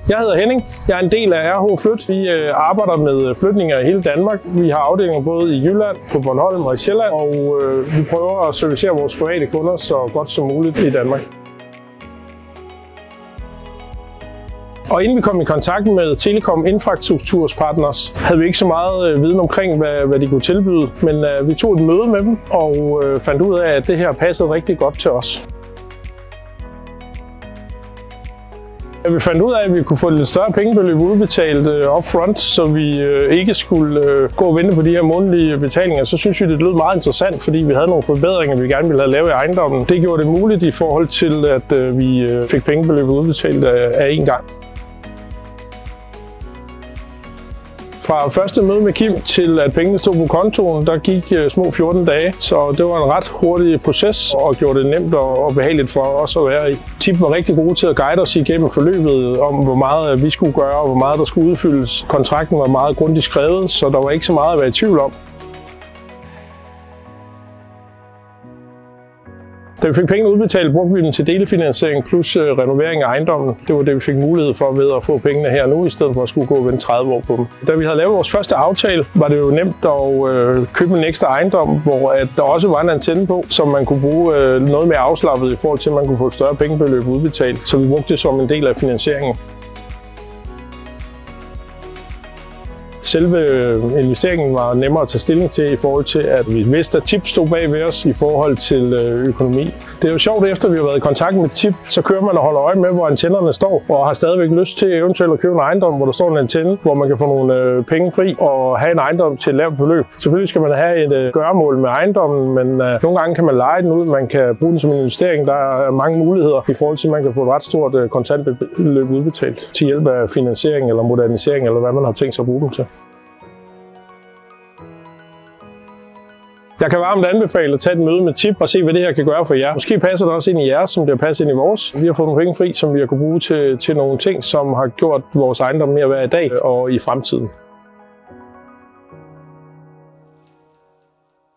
Jeg hedder Henning. Jeg er en del af RH Flyt. Vi arbejder med flytninger i hele Danmark. Vi har afdelinger både i Jylland, på Bornholm og i Sjælland, og vi prøver at servicere vores private kunder så godt som muligt i Danmark. Og inden vi kom i kontakt med Telecom Infrastrukturs Partners, havde vi ikke så meget viden omkring, hvad de kunne tilbyde. Men vi tog et møde med dem og fandt ud af, at det her passede rigtig godt til os. Vi fandt ud af, at vi kunne få lidt større pengebeløb udbetalt upfront, så vi ikke skulle gå og vente på de her månedlige betalinger. Så synes vi, det lød meget interessant, fordi vi havde nogle forbedringer, vi gerne ville have lavet i ejendommen. Det gjorde det muligt i forhold til, at vi fik pengebeløbet udbetalt af én gang. Fra første møde med Kim til at pengene stod på kontoen, der gik små 14 dage, så det var en ret hurtig proces og gjorde det nemt og behageligt for os at være i. Tip var rigtig gode til at guide os igennem forløbet om, hvor meget vi skulle gøre og hvor meget der skulle udfyldes. Kontrakten var meget grundigt skrevet, så der var ikke så meget at være i tvivl om. Da vi fik pengene udbetalt, brugte vi dem til delefinansiering plus renovering af ejendommen. Det var det, vi fik mulighed for ved at få pengene her nu, i stedet for at skulle gå og vente 30 år på dem. Da vi havde lavet vores første aftale, var det jo nemt at købe en ekstra ejendom, hvor der også var en antenne på, som man kunne bruge noget mere afslappet i forhold til, at man kunne få et større pengebeløb udbetalt. Så vi brugte det som en del af finansieringen. Selve investeringen var nemmere at tage stilling til i forhold til, at vi vidste, at Tip stod bag ved os i forhold til økonomi. Det er jo sjovt, efter vi har været i kontakt med Tip, så kører man og holder øje med, hvor antennerne står, og har stadigvæk lyst til eventuelt at købe en ejendom, hvor der står en antenne, hvor man kan få nogle penge fri og have en ejendom til et lavt beløb. Selvfølgelig skal man have et gøremål med ejendommen, men nogle gange kan man leje den ud, man kan bruge den som en investering. Der er mange muligheder i forhold til, at man kan få et ret stort kontantbeløb udbetalt til hjælp af finansiering eller modernisering, eller hvad man har tænkt sig at bruge dem til. Jeg kan varmt anbefale at tage et møde med Tip og se, hvad det her kan gøre for jer. Måske passer det også ind i jeres, som det har passet ind i vores. Vi har fået nogle penge fri, som vi har kunnet bruge til nogle ting, som har gjort vores ejendom mere værd i dag og i fremtiden.